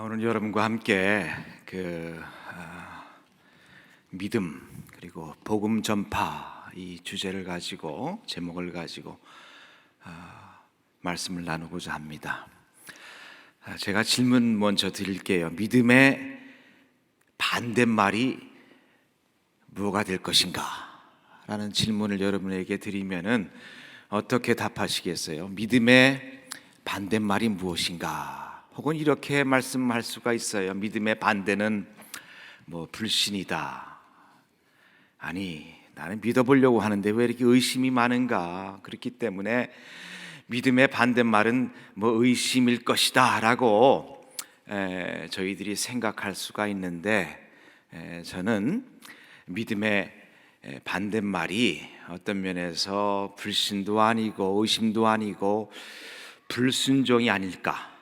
오늘 여러분과 함께 믿음 그리고 복음 전파 이 주제를 가지고 제목을 가지고 말씀을 나누고자 합니다. 제가 질문 먼저 드릴게요. 믿음의 반대말이 뭐가 될 것인가? 라는 질문을 여러분에게 드리면은 어떻게 답하시겠어요? 믿음의 반대말이 무엇인가? 혹은 이렇게 말씀할 수가 있어요. 믿음의 반대는 불신이다. 아니, 나는 믿어보려고 하는데 왜 이렇게 의심이 많은가? 그렇기 때문에 믿음의 반대말은 의심일 것이다 라고 저희들이 생각할 수가 있는데, 저는 믿음의 반대말이 어떤 면에서 불신도 아니고 의심도 아니고 불순종이 아닐까,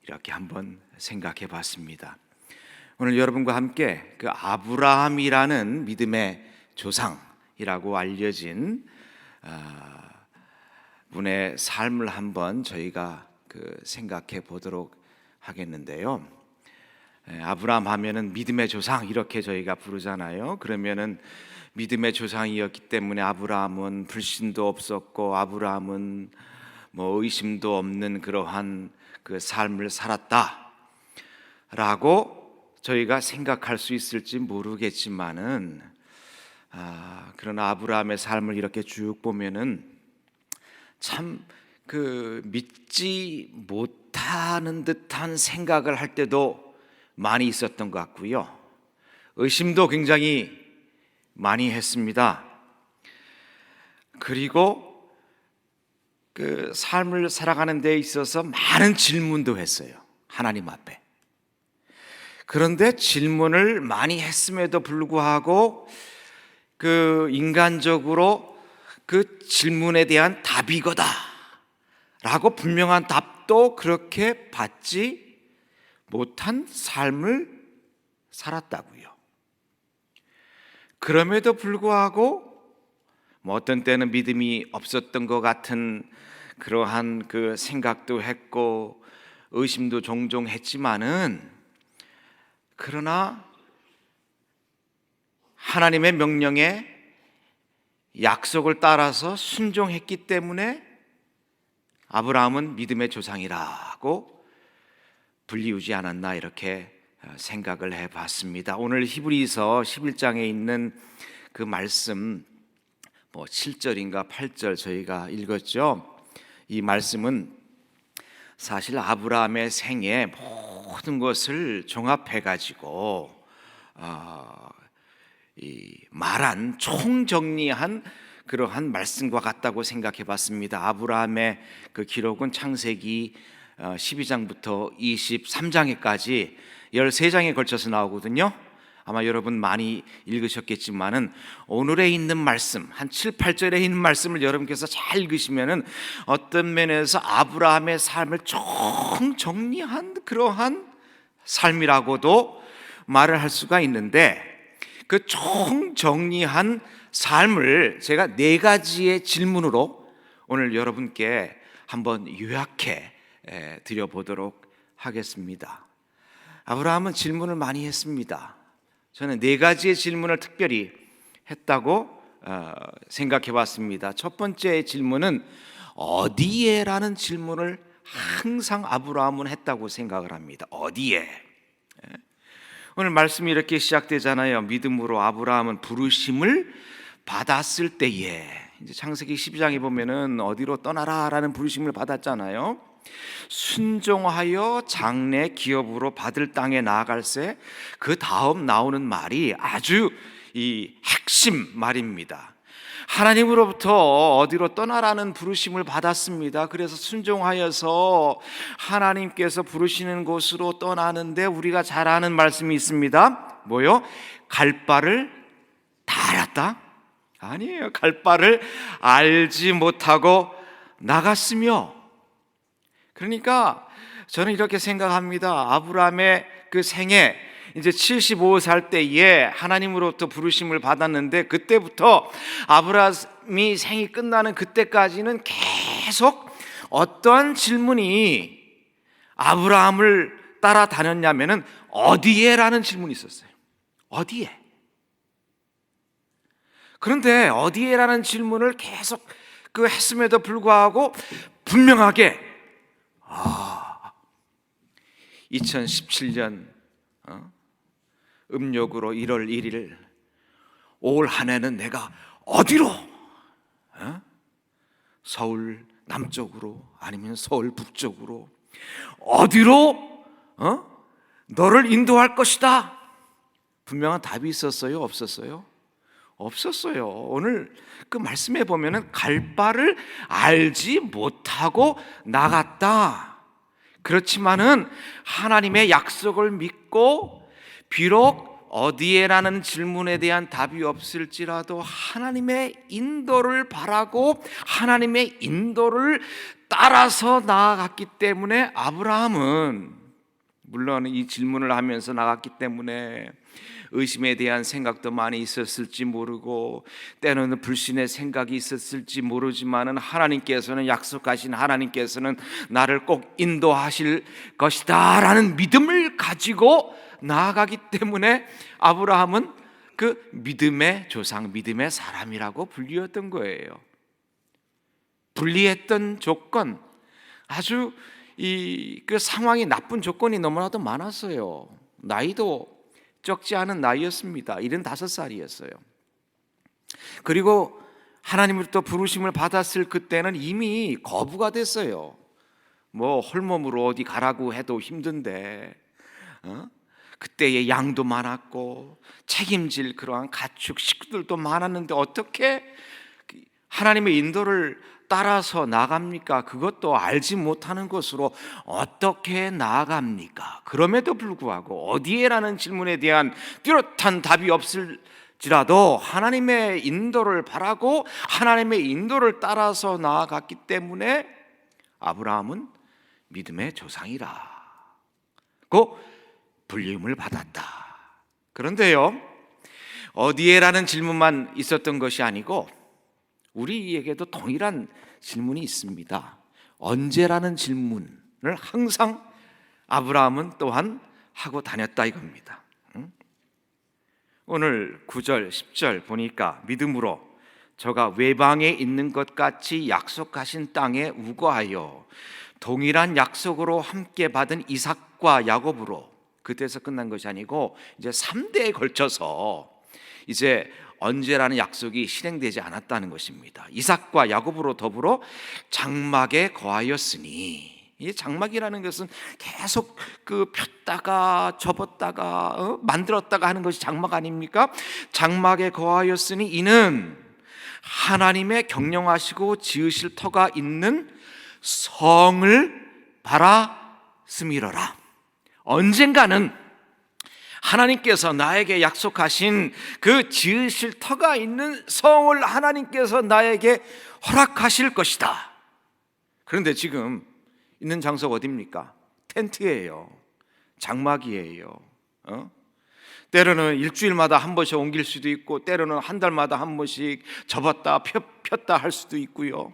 이렇게 한번 생각해 봤습니다. 오늘 여러분과 함께 그 아브라함이라는 믿음의 조상이라고 알려진 분의 삶을 한번 저희가 생각해 보도록 하겠는데요. 아브라함 하면은 믿음의 조상 이렇게 저희가 부르잖아요. 그러면은 믿음의 조상이었기 때문에 아브라함은 불신도 없었고 아브라함은 의심도 없는 그러한 그 삶을 살았다라고 저희가 생각할 수 있을지 모르겠지만은, 그러나 아브라함의 삶을 이렇게 쭉 보면은 참 믿지 못하는 듯한 생각을 할 때도 많이 있었던 것 같고요. 의심도 굉장히 많이 했습니다. 그리고 그 삶을 살아가는 데 있어서 많은 질문도 했어요. 하나님 앞에. 그런데 질문을 많이 했음에도 불구하고 인간적으로 그 질문에 대한 답이 이거다 라고 분명한 답도 그렇게 받지 못한 삶을 살았다고요. 그럼에도 불구하고 어떤 때는 믿음이 없었던 것 같은 그러한 생각도 했고 의심도 종종 했지만은, 그러나 하나님의 명령에 약속을 따라서 순종했기 때문에 아브라함은 믿음의 조상이라고 불리우지 않았나, 이렇게 생각을 해봤습니다. 오늘 히브리서 11장에 있는 그 말씀 7절인가 8절 저희가 읽었죠. 이 말씀은 사실 아브라함의 생애 모든 것을 종합해가지고 말한 총정리한 그러한 말씀과 같다고 생각해봤습니다. 아브라함의 그 기록은 창세기 12장부터 23장에까지 13장에 걸쳐서 나오거든요. 아마 여러분 많이 읽으셨겠지만은 오늘에 있는 말씀 한 7, 8절에 있는 말씀을 여러분께서 잘 읽으시면은 어떤 면에서 아브라함의 삶을 총정리한 그러한 삶이라고도 말을 할 수가 있는데, 그 총정리한 삶을 제가 4가지의 질문으로 오늘 여러분께 한번 요약해 드려보도록 하겠습니다. 아브라함은 질문을 많이 했습니다. 저는 4가지의 질문을 특별히 했다고 생각해 봤습니다. 첫 번째 질문은 어디에? 라는 질문을 항상 아브라함은 했다고 생각을 합니다. 어디에? 오늘 말씀이 이렇게 시작되잖아요. 믿음으로 아브라함은 부르심을 받았을 때에, 이제 창세기 12장에 보면은 어디로 떠나라 라는 부르심을 받았잖아요. 순종하여 장래 기업으로 받을 땅에 나아갈새, 그 다음 나오는 말이 아주 이 핵심 말입니다. 하나님으로부터 어디로 떠나라는 부르심을 받았습니다. 그래서 순종하여서 하나님께서 부르시는 곳으로 떠나는데 우리가 잘 아는 말씀이 있습니다. 뭐요? 갈 바를 다 알았다? 아니에요. 갈 바를 알지 못하고 나갔으며. 그러니까 저는 이렇게 생각합니다. 아브라함의 그 생애 이제 75살 때에 하나님으로부터 부르심을 받았는데, 그때부터 아브라함이 생이 끝나는 그때까지는 계속 어떠한 질문이 아브라함을 따라다녔냐면은 어디에라는 질문이 있었어요. 어디에? 그런데 어디에라는 질문을 계속 했음에도 불구하고 분명하게 2017년 음력으로 1월 1일 올 한 해는 내가 어디로? 서울 남쪽으로 아니면 서울 북쪽으로 어디로 너를 인도할 것이다. 분명한 답이 있었어요? 없었어요? 없었어요. 오늘 그 말씀에 보면은 갈 바를 알지 못하고 나갔다. 그렇지만은 하나님의 약속을 믿고 비록 어디에라는 질문에 대한 답이 없을지라도 하나님의 인도를 바라고 하나님의 인도를 따라서 나아갔기 때문에 아브라함은 물론 이 질문을 하면서 나갔기 때문에 의심에 대한 생각도 많이 있었을지 모르고 때로는 불신의 생각이 있었을지 모르지만은 하나님께서는 약속하신 하나님께서는 나를 꼭 인도하실 것이다 라는 믿음을 가지고 나아가기 때문에 아브라함은 그 믿음의 조상, 믿음의 사람이라고 불리웠던 거예요. 불리했던 조건, 아주 그 상황이 나쁜 조건이 너무나도 많았어요. 나이도 적지 않은 나이였습니다. 75살이었어요. 그리고 하나님으로부터 부르심을 받았을 그때는 이미 거부가 됐어요. 뭐 홀몸으로 어디 가라고 해도 힘든데 그때의 양도 많았고 책임질 그러한 가축 식구들도 많았는데 어떻게 하나님의 인도를 따라서 나갑니까? 그것도 알지 못하는 것으로 어떻게 나아갑니까? 그럼에도 불구하고 어디에라는 질문에 대한 뚜렷한 답이 없을지라도 하나님의 인도를 바라고 하나님의 인도를 따라서 나아갔기 때문에 아브라함은 믿음의 조상이라 고 불림을 받았다. 그런데요, 어디에라는 질문만 있었던 것이 아니고 우리에게도 동일한 질문이 있습니다. 언제라는 질문을 항상 아브라함은 또한 하고 다녔다 이겁니다. 오늘 9절 10절 보니까 믿음으로 저가 외방에 있는 것 같이 약속하신 땅에 우거하여 동일한 약속으로 함께 받은 이삭과 야곱으로, 그때서 끝난 것이 아니고 이제 3대에 걸쳐서 이제 언제라는 약속이 실행되지 않았다는 것입니다. 이삭과 야곱으로 더불어 장막에 거하였으니, 이 장막이라는 것은 계속 폈다가 접었다가 만들었다가 하는 것이 장막 아닙니까? 장막에 거하였으니 이는 하나님의 경영하시고 지으실 터가 있는 성을 바라씀이러라. 언젠가는 하나님께서 나에게 약속하신 그 지으실 터가 있는 성을 하나님께서 나에게 허락하실 것이다. 그런데 지금 있는 장소가 어디입니까? 텐트예요. 장막이에요. 때로는 일주일마다 한 번씩 옮길 수도 있고 때로는 한 달마다 한 번씩 접었다 폈다 할 수도 있고요.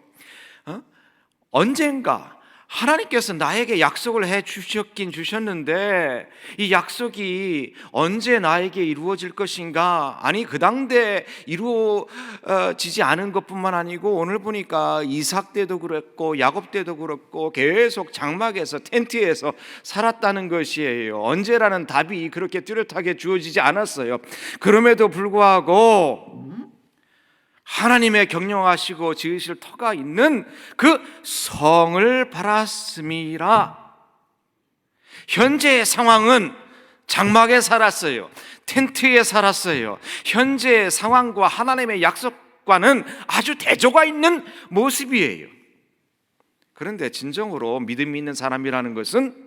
언젠가 하나님께서 나에게 약속을 해 주셨긴 주셨는데 이 약속이 언제 나에게 이루어질 것인가? 아니 그 당대 이루어지지 않은 것뿐만 아니고 오늘 보니까 이삭 때도 그랬고 야곱 때도 그렇고 계속 장막에서 텐트에서 살았다는 것이에요. 언제라는 답이 그렇게 뚜렷하게 주어지지 않았어요. 그럼에도 불구하고 하나님의 경영하시고 지으실 터가 있는 그 성을 바랐음이라. 현재의 상황은 장막에 살았어요. 텐트에 살았어요. 현재의 상황과 하나님의 약속과는 아주 대조가 있는 모습이에요. 그런데 진정으로 믿음이 있는 사람이라는 것은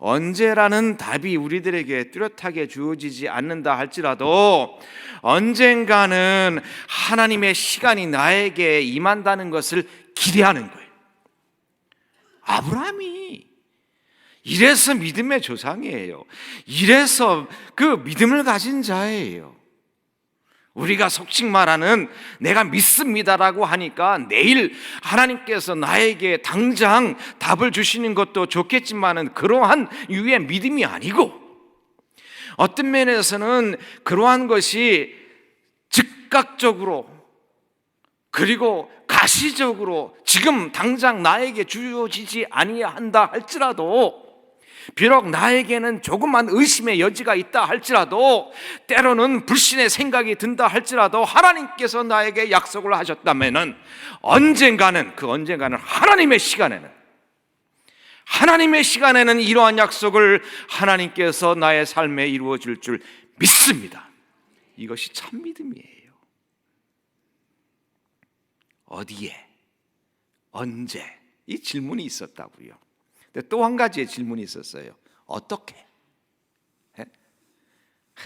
언제라는 답이 우리들에게 뚜렷하게 주어지지 않는다 할지라도 언젠가는 하나님의 시간이 나에게 임한다는 것을 기대하는 거예요. 아브라함이 이래서 믿음의 조상이에요. 이래서 그 믿음을 가진 자예요. 우리가 속칭 말하는 내가 믿습니다라고 하니까 내일 하나님께서 나에게 당장 답을 주시는 것도 좋겠지만은 그러한 유의 믿음이 아니고, 어떤 면에서는 그러한 것이 즉각적으로 그리고 가시적으로 지금 당장 나에게 주어지지 아니한다 할지라도, 비록 나에게는 조그만 의심의 여지가 있다 할지라도, 때로는 불신의 생각이 든다 할지라도, 하나님께서 나에게 약속을 하셨다면은 언젠가는, 그 언젠가는 하나님의 시간에는 이러한 약속을 하나님께서 나의 삶에 이루어 줄 줄 믿습니다. 이것이 참 믿음이에요. 어디에, 언제, 이 질문이 있었다고요. 또 한 가지의 질문이 있었어요. 어떻게?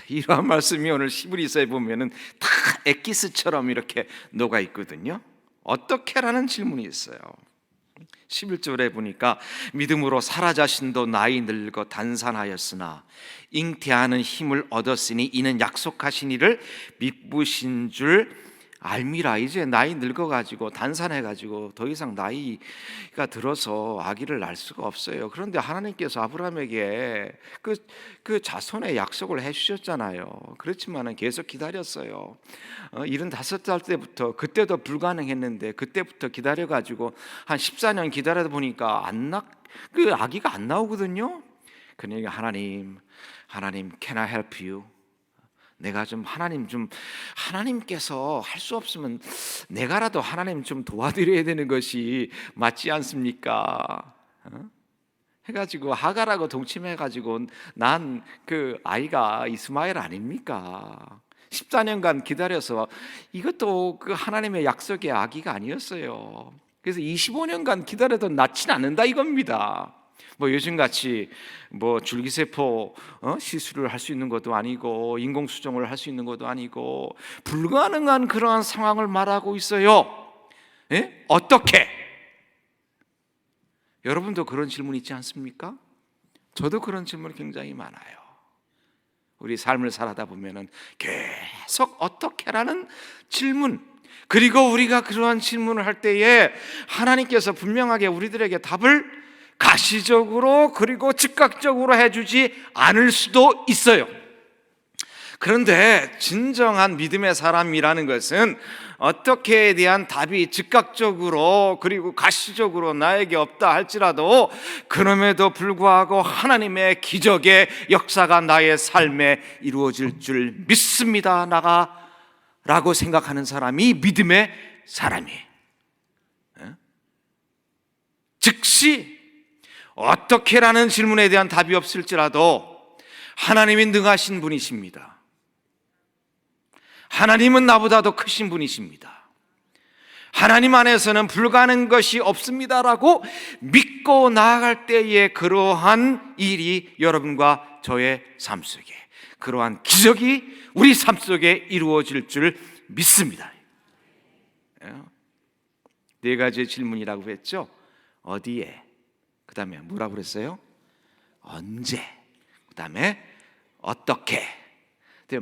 이러한 말씀이 오늘 히브리서에 보면은 다 엑기스처럼 이렇게 녹아 있거든요. 어떻게라는 질문이 있어요. 11절에 보니까 믿음으로 사라 자신도 나이 늙어 단산하였으나 잉태하는 힘을 얻었으니 이는 약속하신 이를 미쁘신 줄 알미라. 이제 나이 늙어가지고 단산해가지고 더 이상 나이가 들어서 아기를 낳을 수가 없어요. 그런데 하나님께서 아브라함에게 그 자손의 약속을 해주셨잖아요. 그렇지만은 계속 기다렸어요. 75살 때부터, 그때도 불가능했는데 그때부터 기다려가지고 한 14년 기다려다 보니까 그 아기가 안 나오거든요. 그러니까 하나님, can I help you? 내가 하나님께서 할 수 없으면 내가라도 하나님 좀 도와드려야 되는 것이 맞지 않습니까? 해가지고 하갈하고 동침해가지고 난 그 아이가 이스마엘 아닙니까? 14년간 기다려서, 이것도 그 하나님의 약속의 아기가 아니었어요. 그래서 25년간 기다려도 낳진 않는다 이겁니다. 요즘같이 줄기세포 시술을 할 수 있는 것도 아니고 인공수정을 할 수 있는 것도 아니고 불가능한 그러한 상황을 말하고 있어요. 어떻게? 여러분도 그런 질문 있지 않습니까? 저도 그런 질문이 굉장히 많아요. 우리 삶을 살아다 보면은 계속 어떻게라는 질문, 그리고 우리가 그러한 질문을 할 때에 하나님께서 분명하게 우리들에게 답을 가시적으로 그리고 즉각적으로 해주지 않을 수도 있어요. 그런데 진정한 믿음의 사람이라는 것은 어떻게에 대한 답이 즉각적으로 그리고 가시적으로 나에게 없다 할지라도 그럼에도 불구하고 하나님의 기적의 역사가 나의 삶에 이루어질 줄 믿습니다 라고 생각하는 사람이 믿음의 사람이에요. 즉시 어떻게라는 질문에 대한 답이 없을지라도 하나님이 능하신 분이십니다. 하나님은 나보다도 크신 분이십니다. 하나님 안에서는 불가능한 것이 없습니다라고 믿고 나아갈 때에 그러한 일이 여러분과 저의 삶 속에, 그러한 기적이 우리 삶 속에 이루어질 줄 믿습니다. 네 가지의 질문이라고 했죠. 어디에, 그 다음에 뭐라고 그랬어요? 언제, 그 다음에 어떻게.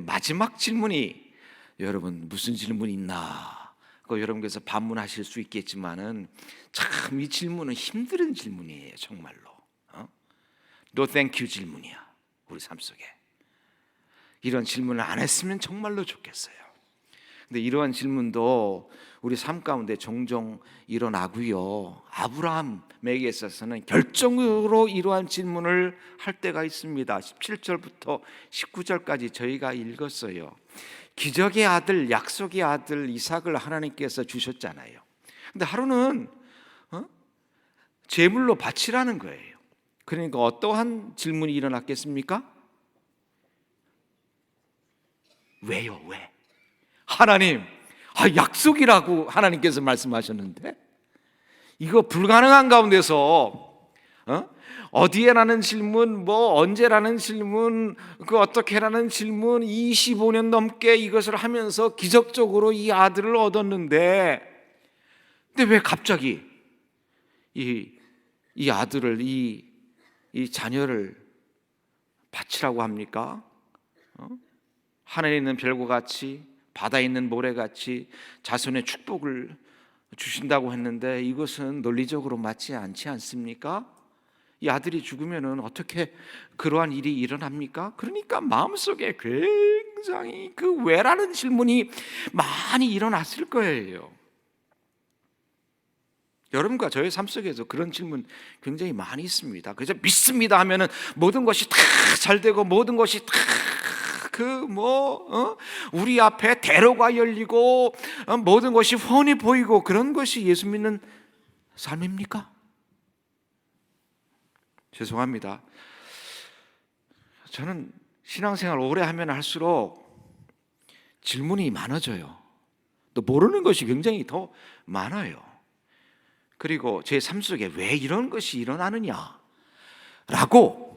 마지막 질문이, 여러분 무슨 질문이 있나, 여러분께서 반문하실 수 있겠지만은 참 이 질문은 힘든 질문이에요. 정말로 No thank you 질문이야. 우리 삶 속에 이런 질문을 안 했으면 정말로 좋겠어요. 근데 이러한 질문도 우리 삶 가운데 종종 일어나고요. 아브라함에게 있어서는 결정적으로 이러한 질문을 할 때가 있습니다. 17절부터 19절까지 저희가 읽었어요. 기적의 아들, 약속의 아들 이삭을 하나님께서 주셨잖아요. 근데 하루는 제물로 바치라는 거예요. 그러니까 어떠한 질문이 일어났겠습니까? 왜요? 왜? 하나님, 약속이라고 하나님께서 말씀하셨는데 이거 불가능한 가운데서 어디에라는 질문, 언제라는 질문, 어떻게라는 질문, 25년 넘게 이것을 하면서 기적적으로 이 아들을 얻었는데, 근데 왜 갑자기 이 아들을, 이 자녀를 바치라고 합니까? 하늘에 있는 별과 같이 바다에 있는 모래같이 자손의 축복을 주신다고 했는데 이것은 논리적으로 맞지 않지 않습니까? 이 아들이 죽으면은 어떻게 그러한 일이 일어납니까? 그러니까 마음속에 굉장히 그 왜라는 질문이 많이 일어났을 거예요. 여러분과 저의 삶 속에서 그런 질문 굉장히 많이 있습니다. 그래서 믿습니다 하면은 모든 것이 다 잘 되고 모든 것이 다 우리 앞에 대로가 열리고 모든 것이 훤히 보이고 그런 것이 예수 믿는 삶입니까? 죄송합니다. 저는 신앙생활 오래 하면 할수록 질문이 많아져요. 또 모르는 것이 굉장히 더 많아요. 그리고 제 삶 속에 왜 이런 것이 일어나느냐 라고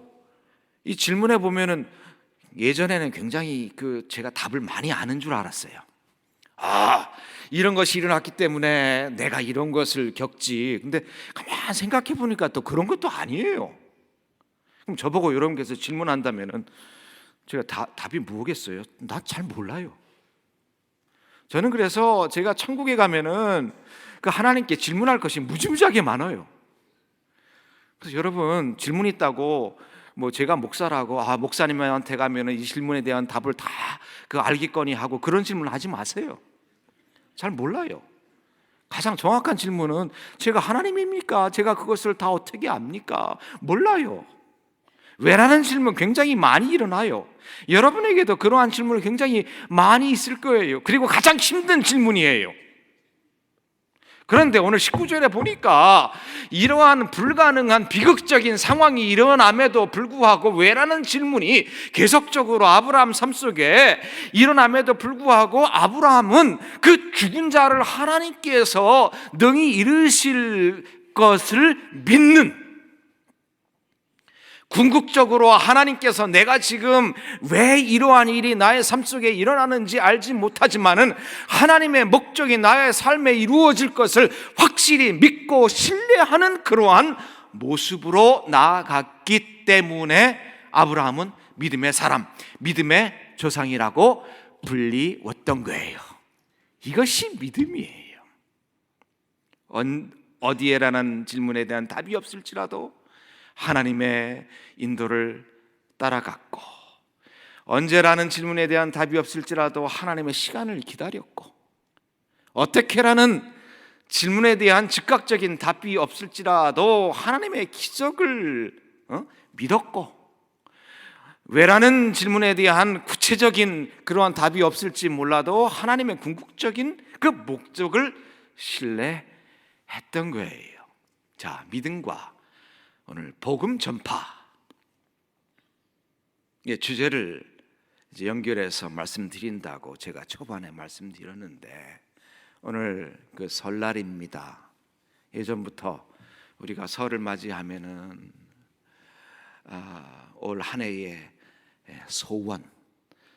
이 질문에 보면은 예전에는 굉장히 제가 답을 많이 아는 줄 알았어요. 이런 것이 일어났기 때문에 내가 이런 것을 겪지. 근데 가만 생각해 보니까 또 그런 것도 아니에요. 그럼 저보고 여러분께서 질문한다면은 제가 답이 뭐겠어요? 나 잘 몰라요. 저는 그래서 제가 천국에 가면은 그 하나님께 질문할 것이 무지무지하게 많아요. 그래서 여러분 질문 있다고 제가 목사라고 목사님한테 가면은 이 질문에 대한 답을 다 알겠거니 하고 그런 질문 하지 마세요. 잘 몰라요. 가장 정확한 질문은 제가 하나님입니까? 제가 그것을 다 어떻게 압니까? 몰라요. 왜라는 질문 굉장히 많이 일어나요. 여러분에게도 그러한 질문이 굉장히 많이 있을 거예요. 그리고 가장 힘든 질문이에요. 그런데 오늘 19절에 보니까 이러한 불가능한 비극적인 상황이 일어남에도 불구하고 왜라는 질문이 계속적으로 아브라함 삶 속에 일어남에도 불구하고 아브라함은 그 죽은 자를 하나님께서 능히 이루실 것을 믿는, 궁극적으로 하나님께서 내가 지금 왜 이러한 일이 나의 삶 속에 일어나는지 알지 못하지만은 하나님의 목적이 나의 삶에 이루어질 것을 확실히 믿고 신뢰하는 그러한 모습으로 나아갔기 때문에 아브라함은 믿음의 사람, 믿음의 조상이라고 불리웠던 거예요. 이것이 믿음이에요. 어디에라는 질문에 대한 답이 없을지라도 하나님의 인도를 따라갔고, 언제라는 질문에 대한 답이 없을지라도 하나님의 시간을 기다렸고, 어떻게라는 질문에 대한 즉각적인 답이 없을지라도 하나님의 기적을 믿었고, 왜라는 질문에 대한 구체적인 그러한 답이 없을지 몰라도 하나님의 궁극적인 그 목적을 신뢰했던 거예요. 자, 믿음과 오늘 복음 전파 주제를 이제 연결해서 말씀드린다고 제가 초반에 말씀드렸는데, 오늘 그 설날입니다. 예전부터 우리가 설을 맞이하면은 올 한 해의 소원,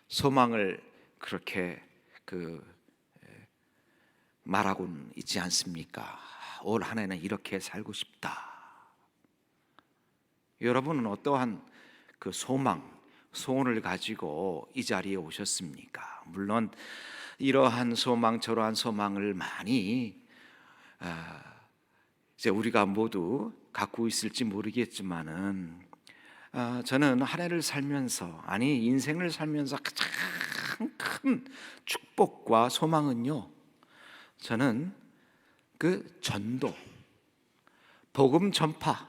소망을 그렇게 말하고는 있지 않습니까? 올 한 해는 이렇게 살고 싶다. 여러분은 어떠한 그 소원을 가지고 이 자리에 오셨습니까? 물론 이러한 소망 저러한 소망을 많이 이제 우리가 모두 갖고 있을지 모르겠지만은 저는 한 해를 살면서, 인생을 살면서 가장 큰 축복과 소망은요, 저는 그 전도, 복음 전파,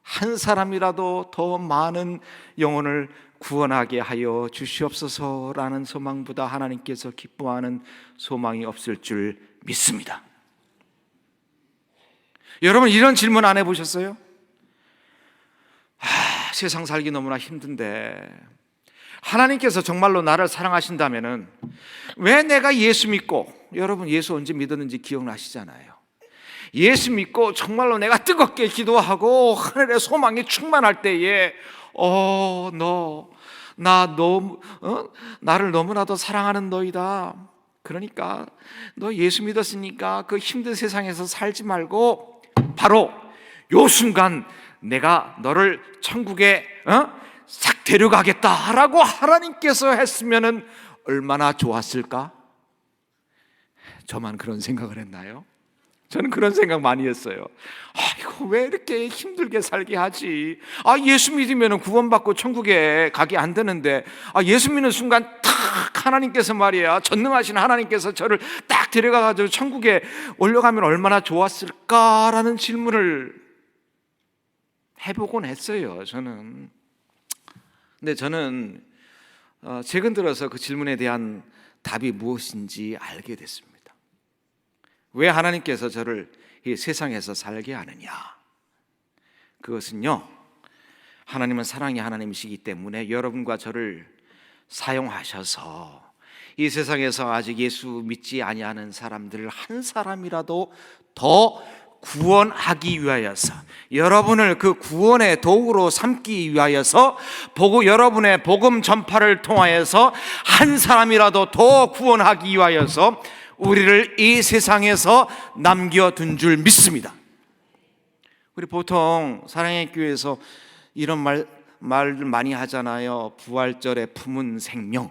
한 사람이라도 더 많은 영혼을 구원하게 하여 주시옵소서라는 소망보다 하나님께서 기뻐하는 소망이 없을 줄 믿습니다. 여러분, 이런 질문 안 해보셨어요? 세상 살기 너무나 힘든데 하나님께서 정말로 나를 사랑하신다면은 왜 내가 예수 믿고, 여러분 예수 언제 믿었는지 기억나시잖아요. 예수 믿고 정말로 내가 뜨겁게 기도하고 하늘의 소망이 충만할 때에 나를 너무나도 사랑하는 너이다. 그러니까 너 예수 믿었으니까 그 힘든 세상에서 살지 말고 바로 요 순간 내가 너를 천국에 싹 데려가겠다라고 하나님께서 했으면은 얼마나 좋았을까? 저만 그런 생각을 했나요? 저는 그런 생각 많이 했어요. 이거 왜 이렇게 힘들게 살게 하지? 예수 믿으면 구원받고 천국에 가게 안 되는데, 예수 믿는 순간 탁 하나님께서 말이야, 전능하신 하나님께서 저를 딱 데려가가지고 천국에 올려가면 얼마나 좋았을까라는 질문을 해보곤 했어요, 저는. 근데 저는 최근 들어서 그 질문에 대한 답이 무엇인지 알게 됐습니다. 왜 하나님께서 저를 이 세상에서 살게 하느냐? 그것은요, 하나님은 사랑의 하나님이시기 때문에 여러분과 저를 사용하셔서 이 세상에서 아직 예수 믿지 아니하는 사람들을 한 사람이라도 더 구원하기 위하여서, 여러분을 그 구원의 도구로 삼기 위하여서, 여러분의 복음 전파를 통하여서 한 사람이라도 더 구원하기 위하여서 우리를 이 세상에서 남겨둔 줄 믿습니다. 우리 보통 사랑의 교회에서 이런 말을 많이 하잖아요. 부활절에 품은 생명.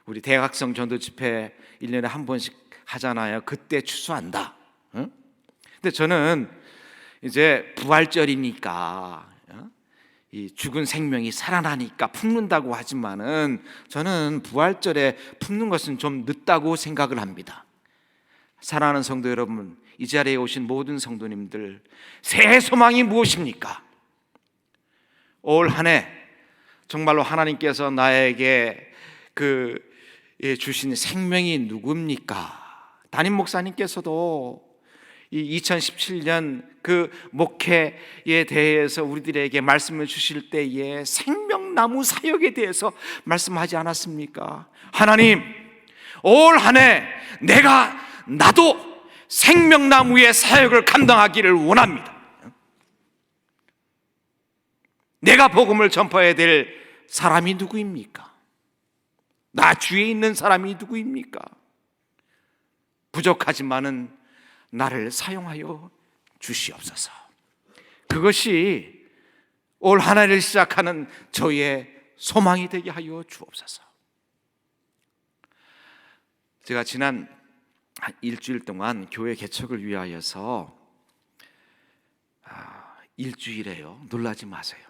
우리 대학생 전도 집회 1년에 한 번씩 하잖아요. 그때 추수한다. 근데 저는 이제 부활절이니까 이 죽은 생명이 살아나니까 품는다고 하지만은, 저는 부활절에 품는 것은 좀 늦다고 생각을 합니다. 사랑하는 성도 여러분, 이 자리에 오신 모든 성도님들, 새해 소망이 무엇입니까? 올 한 해 정말로 하나님께서 나에게 주신 생명이 누굽니까? 담임 목사님께서도 이 2017년 그 목회에 대해서 우리들에게 말씀을 주실 때에 생명나무 사역에 대해서 말씀하지 않았습니까? 하나님, 올 한 해 나도 생명나무의 사역을 감당하기를 원합니다. 내가 복음을 전파해야 될 사람이 누구입니까? 나 주위에 있는 사람이 누구입니까? 부족하지만은 나를 사용하여 주시옵소서. 그것이 올 한 해를 시작하는 저의 소망이 되게 하여 주옵소서. 제가 지난 일주일 동안 교회 개척을 위하여서 일주일에요, 놀라지 마세요,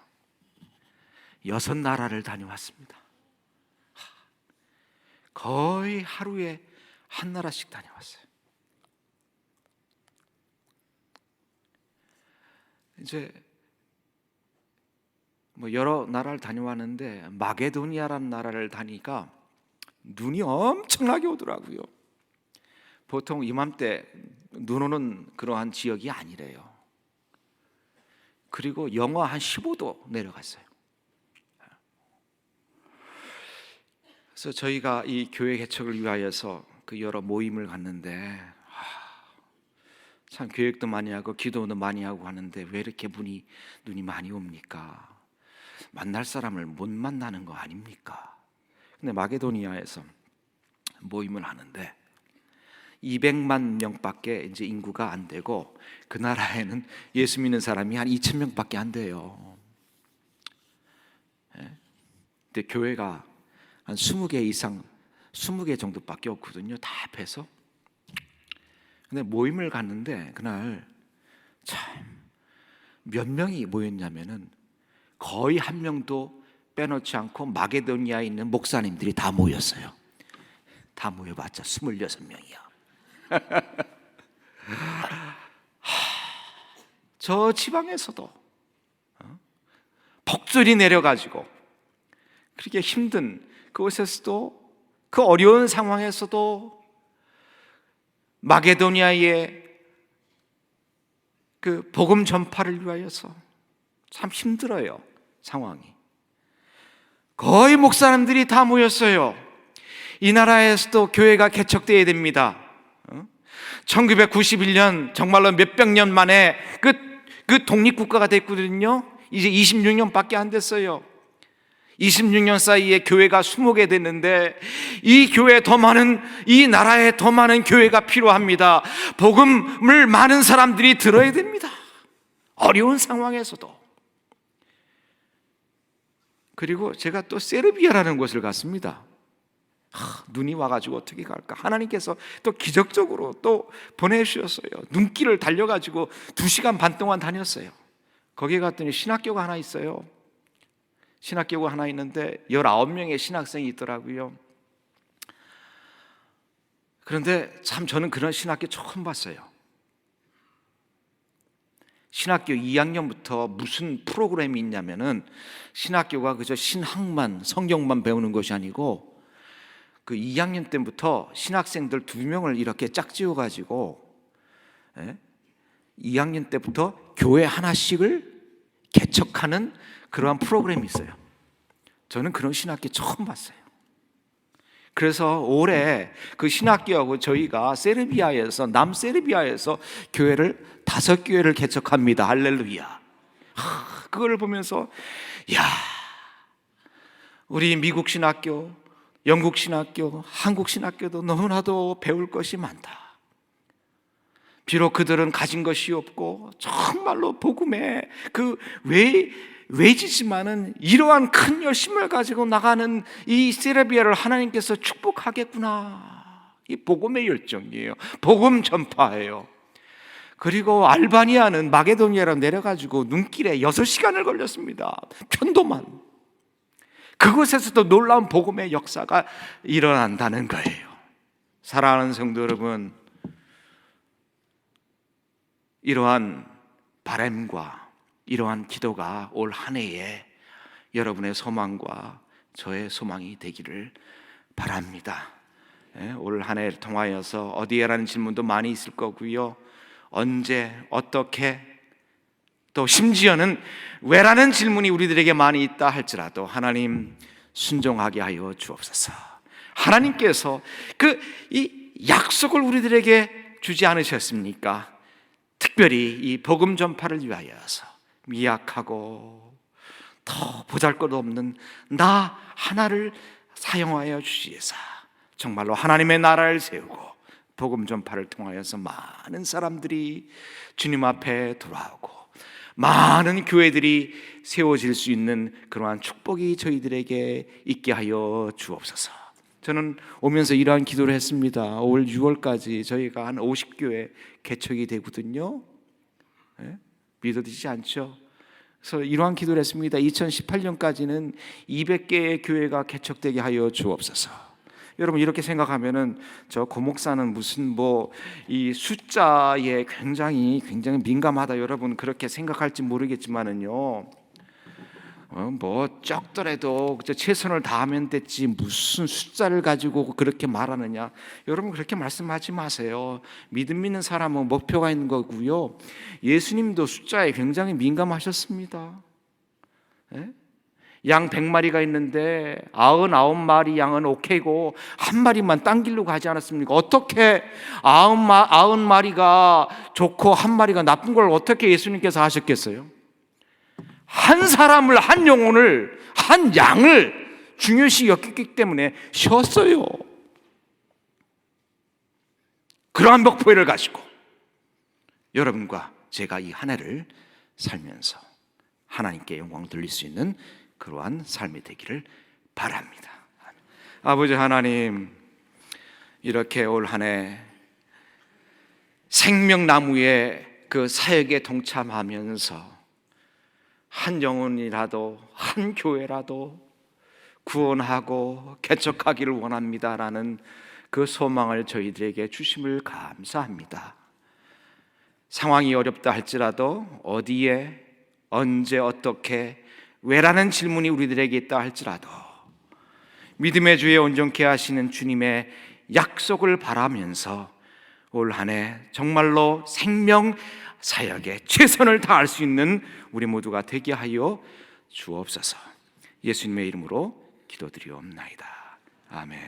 6나라를 다녀왔습니다. 거의 하루에 한 나라씩 다녀왔어요. 이제 여러 나라를 다녀왔는데 마게도니아라는 나라를 다니까 눈이 엄청나게 오더라고요. 보통 이맘때 눈 오는 그러한 지역이 아니래요. 그리고 영하 한 15도 내려갔어요. 그래서 저희가 이 교회 개척을 위하여서 그 여러 모임을 갔는데, 참 계획도 많이 하고 기도도 많이 하고 하는데 왜 이렇게 눈이 많이 옵니까? 만날 사람을 못 만나는 거 아닙니까? 근데 마게도니아에서 모임을 하는데 200만 명밖에 이제 인구가 안 되고, 그 나라에는 예수 믿는 사람이 한 2,000명밖에 안 돼요. 근데 교회가 한 20개 이상, 20개 정도밖에 없거든요, 다 합해서. 근데 모임을 갔는데 그날 참 몇 명이 모였냐면은 거의 한 명도 빼놓지 않고 마게도니아에 있는 목사님들이 다 모였어요. 다 모여봤자 26명이야. 저 지방에서도 폭설이 내려가지고 그렇게 힘든 그곳에서도, 그 어려운 상황에서도 마게도니아의 그 복음 전파를 위하여서 참 힘들어요, 상황이. 거의 목사님들이 다 모였어요. 이 나라에서도 교회가 개척되어야 됩니다. 1991년 정말로 몇백 년 만에 그 독립국가가 됐거든요. 이제 26년밖에 안 됐어요. 26년 사이에 교회가 20개 됐는데, 이 나라에 더 많은 교회가 필요합니다. 복음을 많은 사람들이 들어야 됩니다, 어려운 상황에서도. 그리고 제가 또 세르비아라는 곳을 갔습니다. 눈이 와가지고 어떻게 갈까? 하나님께서 또 기적적으로 또 보내주셨어요. 눈길을 달려가지고 2시간 반 동안 다녔어요. 거기에 갔더니 신학교가 하나 있어요. 신학교가 하나 있는데 19명의 신학생이 있더라고요. 그런데 참 저는 그런 신학교 처음 봤어요. 신학교 2학년부터 무슨 프로그램이 있냐면은 신학교가 그저 신학만, 성경만 배우는 것이 아니고 그 2학년 때부터 신학생들 2명을 이렇게 짝지어가지고 2학년 때부터 교회 하나씩을 개척하는 그러한 프로그램이 있어요. 저는 그런 신학교 처음 봤어요. 그래서 올해 그 신학교하고 저희가 세르비아에서 남세르비아에서 교회를 5교회를 개척합니다. 할렐루야. 그걸 보면서 야, 우리 미국 신학교, 영국 신학교, 한국 신학교도 너무나도 배울 것이 많다. 비록 그들은 가진 것이 없고 정말로 복음의 그 외지지만은 이러한 큰 열심을 가지고 나가는 이 세르비아를 하나님께서 축복하겠구나. 이 복음의 열정이에요. 복음 전파예요. 그리고 알바니아는 마게도니아로 내려가지고 눈길에 6시간을 걸렸습니다. 편도만. 그곳에서도 놀라운 복음의 역사가 일어난다는 거예요. 사랑하는 성도 여러분, 이러한 바람과 이러한 기도가 올 한 해에 여러분의 소망과 저의 소망이 되기를 바랍니다. 올 한 해를 통하여서 어디에라는 질문도 많이 있을 거고요. 언제, 어떻게, 또 심지어는 왜라는 질문이 우리들에게 많이 있다 할지라도 하나님 순종하게 하여 주옵소서. 하나님께서 이 약속을 우리들에게 주지 않으셨습니까? 특별히 이 복음 전파를 위하여서 미약하고 더 보잘것없는 나 하나를 사용하여 주시사 정말로 하나님의 나라를 세우고 복음 전파를 통하여서 많은 사람들이 주님 앞에 돌아오고 많은 교회들이 세워질 수 있는 그러한 축복이 저희들에게 있게 하여 주옵소서. 저는 오면서 이러한 기도를 했습니다. 올 6월까지 저희가 한 50교회 개척이 되거든요. 믿어지지 않죠? 그래서 이러한 기도를 했습니다. 2018년까지는 200개의 교회가 개척되게 하여 주옵소서. 여러분 이렇게 생각하면은 저 고목사는 무슨 이 숫자에 굉장히 민감하다 여러분 그렇게 생각할지 모르겠지만은요. 적더라도 최선을 다하면 됐지 무슨 숫자를 가지고 그렇게 말하느냐. 여러분 그렇게 말씀하지 마세요. 믿는 사람은 목표가 있는 거고요. 예수님도 숫자에 굉장히 민감하셨습니다. 양 100마리가 있는데 99마리 양은 오케이고 한 마리만 딴 길로 가지 않았습니까? 어떻게 90마리가 좋고 한 마리가 나쁜 걸 어떻게 예수님께서 하셨겠어요? 한 사람을, 한 영혼을, 한 양을 중요시 여겼기 때문에 쉬었어요. 그러한 목표를 가지고 여러분과 제가 이 한 해를 살면서 하나님께 영광을 돌릴 수 있는 그러한 삶이 되기를 바랍니다. 아버지 하나님, 이렇게 올 한 해 생명나무의 그 사역에 동참하면서 한 영혼이라도 한 교회라도 구원하고 개척하기를 원합니다라는 그 소망을 저희들에게 주심을 감사합니다. 상황이 어렵다 할지라도 어디에 언제 어떻게 왜라는 질문이 우리들에게 있다 할지라도 믿음의 주에 온전케 하시는 주님의 약속을 바라면서 올 한 해 정말로 생명 사역에 최선을 다할 수 있는 우리 모두가 되게 하여 주옵소서. 예수님의 이름으로 기도드리옵나이다. 아멘.